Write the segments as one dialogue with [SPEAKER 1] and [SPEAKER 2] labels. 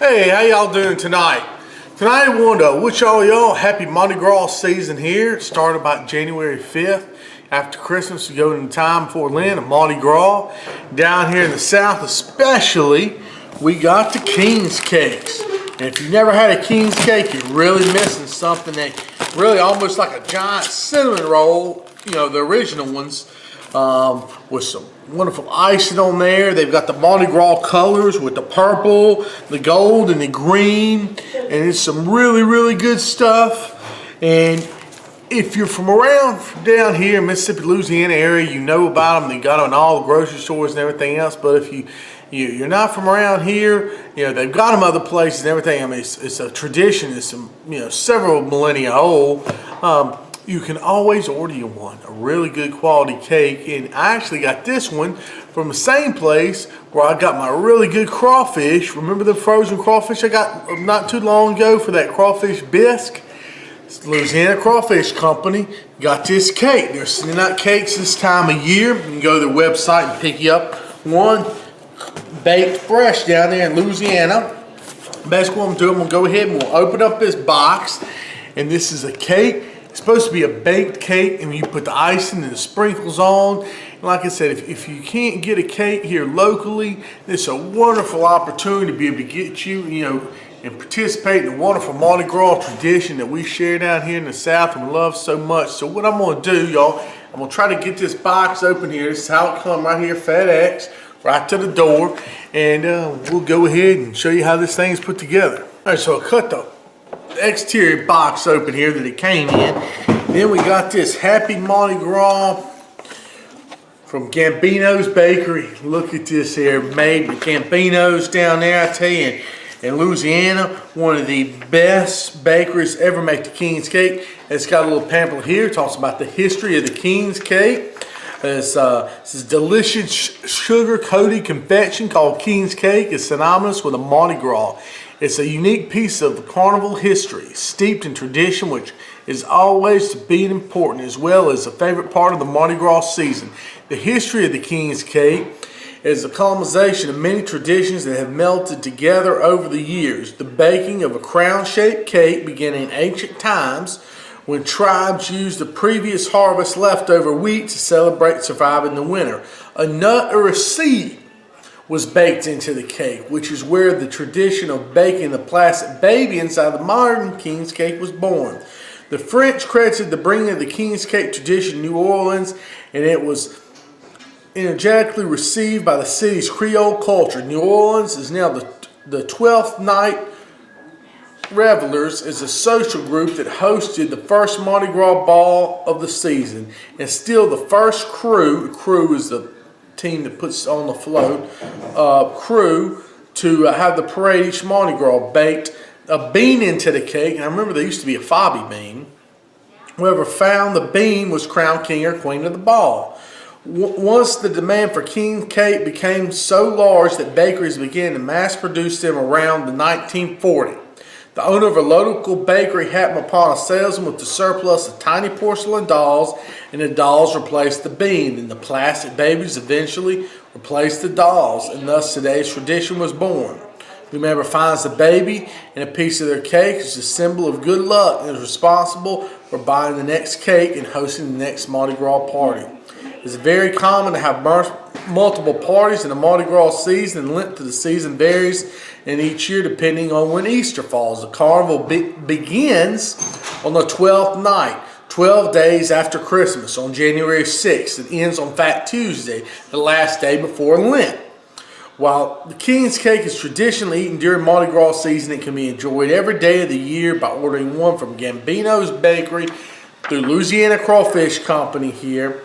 [SPEAKER 1] Hey, how y'all doing tonight? Tonight I wanted to wish all y'all happy Mardi Gras season here. It started about January 5th. After Christmas, we go into time before Lent, a Mardi Gras. Down here in the South especially, we got the King's Cakes. And if you've never had a King's Cake, you're really missing something that really almost like a giant cinnamon roll, you know, the original ones, with some wonderful icing on there. They've got the Mardi Gras colors with the purple, the gold, and the green. And it's some really, really good stuff. And if you're from around down here in Mississippi, Louisiana area, you know about them. They got them in all the grocery stores and everything else. But if you're not from around here, you know, they've got them other places and everything. I mean, it's a tradition. It's some, you know, several millennia old. You can always order you one, a really good quality cake. And I actually got this one from the same place where I got my really good crawfish. Remember the frozen crawfish I got not too long ago for that crawfish bisque? It's the Louisiana Crawfish Company. Got this cake. They're sending out cakes this time of year. You can go to their website and pick you up one baked fresh down there in Louisiana. Basically what I'm doing, I'm gonna go ahead and we'll open up this box. And this is a cake. It's supposed to be a baked cake, and you put the icing and the sprinkles on. And like I said, if you can't get a cake here locally, it's a wonderful opportunity to be able to get you, you know, and participate in the wonderful Mardi Gras tradition that we share down here in the South and love so much. So what I'm going to do, y'all, I'm going to try to get this box open here. This is how it comes right here, FedEx, right to the door. And we'll go ahead and show you how this thing is put together. All right, so I cut the exterior box open here that it came in. Then we got this Happy Mardi Gras from Gambino's Bakery. Look at this here, made with Gambino's down there, I tell you, in Louisiana. One of the best bakeries ever make the King's Cake. It's got a little pamphlet here. It talks about the history of the King's Cake. This is delicious sugar-coated confection called King's Cake. It's synonymous with a Mardi Gras. It's a unique piece of carnival history, steeped in tradition, which is always to be important, as well as a favorite part of the Mardi Gras season. The history of the King's Cake is a culmination of many traditions that have melted together over the years. The baking of a crown-shaped cake began in ancient times when tribes used the previous harvest leftover wheat to celebrate surviving the winter. A nut or a seed was baked into the cake, which is where the tradition of baking the plastic baby inside the modern King's Cake was born. The French credited the bringing of the King's Cake tradition in New Orleans, and it was energetically received by the city's Creole culture. New Orleans is now the 12th Night Revelers is a social group that hosted the first Mardi Gras ball of the season, and still the first crew is the team that puts on the float, crew to have the parade each Mardi Gras baked a bean into the cake. And I remember there used to be a fobby bean. Whoever found the bean was crowned king or queen of the ball. Once the demand for king cake became so large that bakeries began to mass produce them around the 1940. The owner of a local bakery happened upon a salesman with the surplus of tiny porcelain dolls, and the dolls replaced the bean, and the plastic babies eventually replaced the dolls, and thus today's tradition was born. Whomever finds the baby and a piece of their cake is a symbol of good luck and is responsible for buying the next cake and hosting the next Mardi Gras party. It's very common to have multiple parties in the Mardi Gras season, and the length of the season varies in each year depending on when Easter falls. The carnival begins on the 12th night, 12 days after Christmas, on January 6th. It ends on Fat Tuesday, the last day before Lent. While the King's Cake is traditionally eaten during Mardi Gras season, it can be enjoyed every day of the year by ordering one from Gambino's Bakery through Louisiana Crawfish Company here.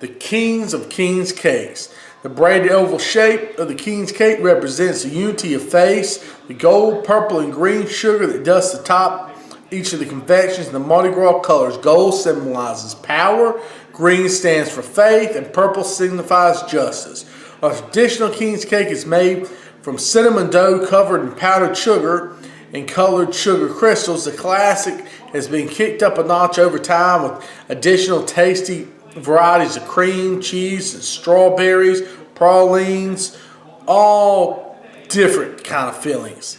[SPEAKER 1] The Kings of King's Cakes. The braided oval shape of the King's Cake represents the unity of face. The gold, purple, and green sugar that dusts the top each of the confections in the Mardi Gras colors. Gold symbolizes power, green stands for faith, and purple signifies justice. A traditional King's Cake is made from cinnamon dough covered in powdered sugar and colored sugar crystals. The classic has been kicked up a notch over time with additional tasty varieties of cream, cheese, and strawberries, pralines, all different kind of fillings.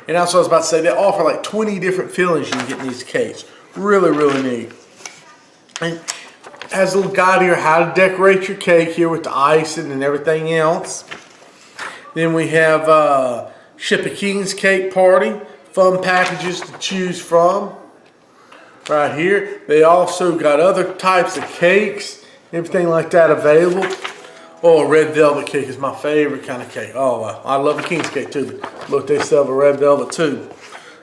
[SPEAKER 1] And also I was about to say, they offer like 20 different fillings you can get in these cakes. Really, really neat. And it has a little guide here how to decorate your cake here with the icing and everything else. Then we have Ship a King's Cake Party. Fun packages to choose from. Right here. They also got other types of cakes, everything like that available. Oh, a red velvet cake is my favorite kind of cake. Oh, wow. I love a King's cake too. Look, they sell a red velvet too.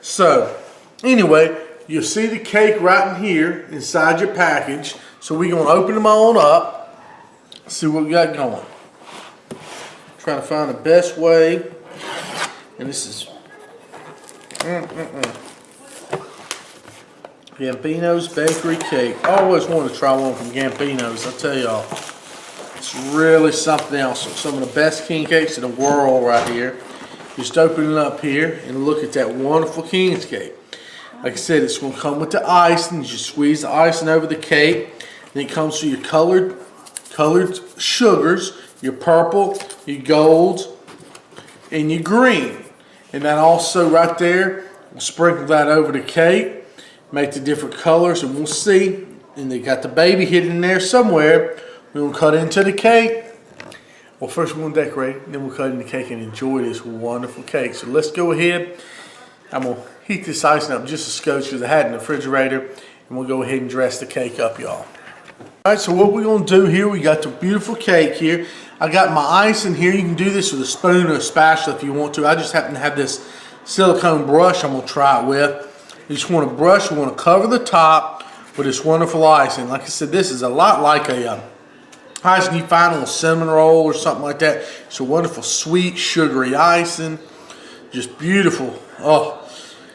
[SPEAKER 1] So, anyway, you'll see the cake right in here inside your package. So we're going to open them on up. See what we got going. Trying to find the best way. And this is Gambino's Bakery Cake. I always wanted to try one from Gambino's, I tell y'all. It's really something else. Some of the best king cakes in the world right here. Just open it up here and look at that wonderful King's cake. Like I said, it's going to come with the icing. You just squeeze the icing over the cake. Then it comes with your colored sugars, your purple, your gold, and your green. And then also right there, we'll sprinkle that over the cake, make the different colors, and we'll see. And they got the baby hidden in there somewhere. We're going to cut into the cake. Well, first we're going to decorate it, then we'll cut in the cake and enjoy this wonderful cake. So let's go ahead. I'm going to heat this icing up just a scotch because I had it in the refrigerator. And we'll go ahead and dress the cake up, y'all. Alright, so what we're going to do here, we got the beautiful cake here. I got my icing here. You can do this with a spoon or a spatula if you want to. I just happen to have this silicone brush I'm going to try it with. You just want to brush, you want to cover the top with this wonderful icing. Like I said, this is a lot like a icing you find on a cinnamon roll or something like that. It's a wonderful, sweet, sugary icing. Just beautiful. Oh,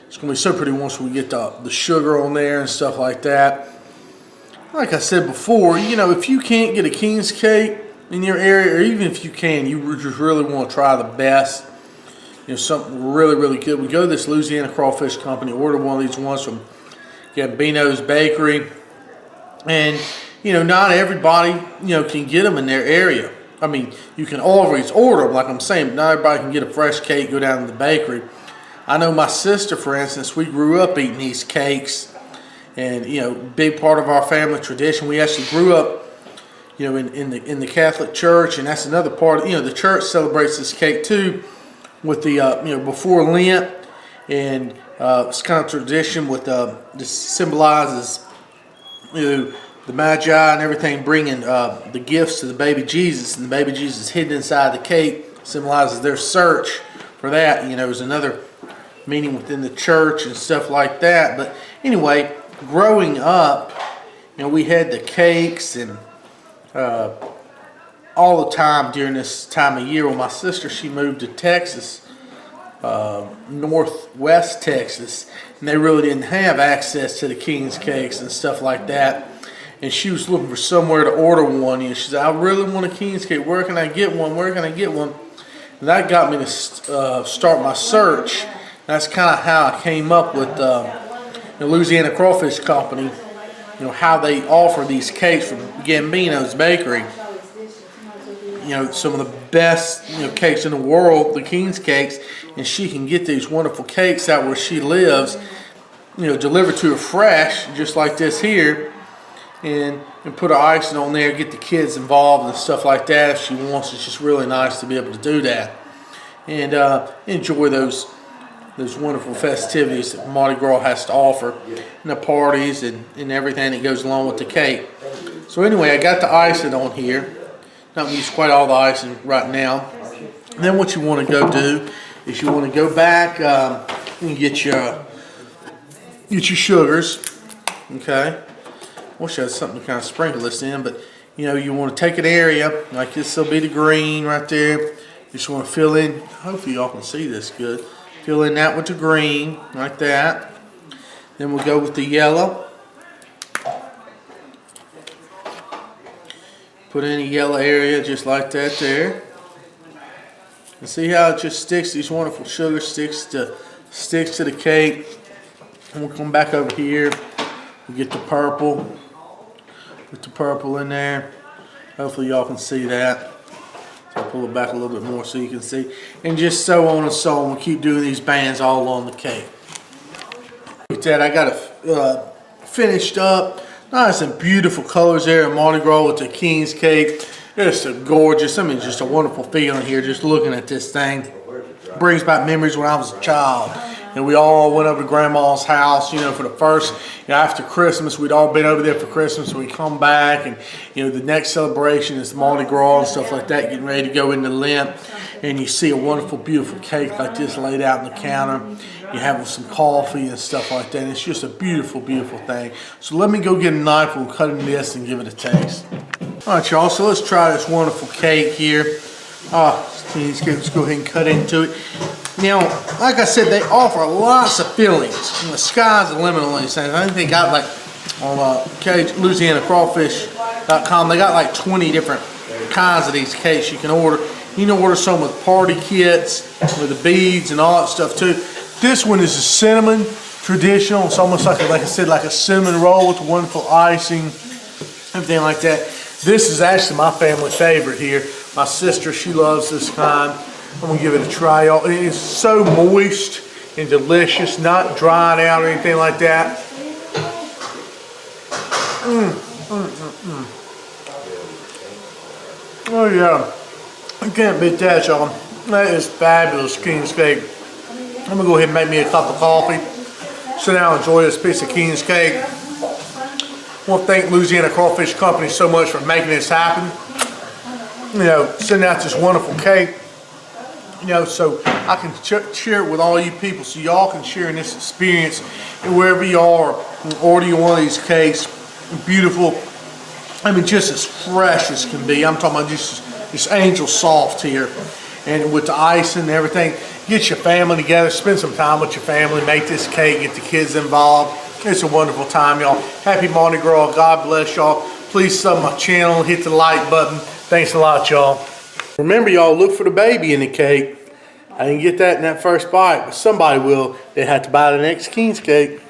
[SPEAKER 1] it's going to be so pretty once we get the sugar on there and stuff like that. Like I said before, you know, if you can't get a King's cake in your area, or even if you can, you just really want to try the best, you know, something really, really good. We go to this Louisiana Crawfish Company, order one of these ones from Gambino's Bakery, and you know, not everybody, you know, can get them in their area. I mean, you can always order them, like I'm saying, but not everybody can get a fresh cake, go down to the bakery. I know my sister, for instance, we grew up eating these cakes, and you know, big part of our family tradition. We actually grew up, you know, in the Catholic Church, and that's another part of, you know, the church celebrates this cake too, with the you know, before Lent, and it's kind of tradition with this symbolizes, you know, the Magi and everything bringing the gifts to the baby Jesus, and the baby Jesus hidden inside the cake symbolizes their search for that. You know, there's another meaning within the church and stuff like that. But anyway, growing up, you know, we had the cakes and all the time during this time of year. When my sister, she moved to Texas, northwest Texas, and they really didn't have access to the King's cakes and stuff like that. And she was looking for somewhere to order one. And she said, I really want a King's cake. Where can I get one? Where can I get one? And that got me to start my search. That's kind of how I came up with the Louisiana Crawfish Company. You know, how they offer these cakes from Gambino's Bakery. You know, some of the best, you know, cakes in the world, the King's cakes. And she can get these wonderful cakes out where she lives, you know, delivered to her fresh, just like this here. And put her icing on there, get the kids involved and stuff like that if she wants. It's just really nice to be able to do that and enjoy those wonderful festivities that Mardi Gras has to offer, and the parties and everything that goes along with the cake. So anyway, I got the icing on here. Not going to use quite all the icing right now. And then what you want to go do is you want to go back and get your sugars. Okay. Wish I had something to kind of sprinkle this in, but you know, you want to take an area like this. Will be the green right there. You just want to fill in. Hopefully y'all can see this good. Fill in that with the green like that. Then we'll go with the yellow. Put in a yellow area just like that there. And see how it just sticks. These wonderful sugar sticks to the cake. And we'll come back over here. We get the purple. Put the purple in there. Hopefully y'all can see that. I'll pull it back a little bit more so you can see. And just so on and so on. We'll keep doing these bands all along the cake. Look at that, I got it finished up. Nice and beautiful colors there in Mardi Gras with the King's cake. Just a gorgeous, I mean, just a wonderful feeling here just looking at this thing. Brings back memories when I was a child. And we all went over to Grandma's house, you know, for the first, you know, after Christmas. We'd all been over there for Christmas. We come back and, you know, the next celebration is Mardi Gras and stuff like that, getting ready to go into Lent. And you see a wonderful, beautiful cake like this laid out on the counter. You have some coffee and stuff like that. And it's just a beautiful, beautiful thing. So let me go get a knife. We'll cut in this and give it a taste. All right, y'all, so let's try this wonderful cake here. Let's go ahead and cut into it. Now, like I said, they offer lots of fillings. And the sky's the limit on these things. I think they got like on LouisianaCrawfish.com, they got like 20 different kinds of these cakes you can order. You can order some with party kits, with the beads and all that stuff too. This one is a cinnamon traditional. It's almost like I said, like a cinnamon roll with wonderful icing, everything like that. This is actually my family favorite here. My sister, she loves this kind. I'm gonna give it a try, y'all. It is so moist and delicious, not dried out or anything like that. Oh yeah, I can't beat that, y'all. That is fabulous King's cake. I'm gonna go ahead and make me a cup of coffee. Sit down and enjoy this piece of King's cake. I want to thank Louisiana Crawfish Company so much for making this happen. You know, sending out this wonderful cake. You know, so I can share it with all you people, so y'all can share in this experience. And wherever you are, order you one of these cakes. Beautiful. I mean, just as fresh as can be. I'm talking about just angel soft here. And with the icing and everything, get your family together, spend some time with your family, make this cake, get the kids involved. It's a wonderful time, y'all. Happy Mardi Gras. God bless y'all. Please sub my channel, hit the like button. Thanks a lot, y'all. Remember, y'all, look for the baby in the cake. I didn't get that in that first bite, but somebody will. They have to buy the next King's cake.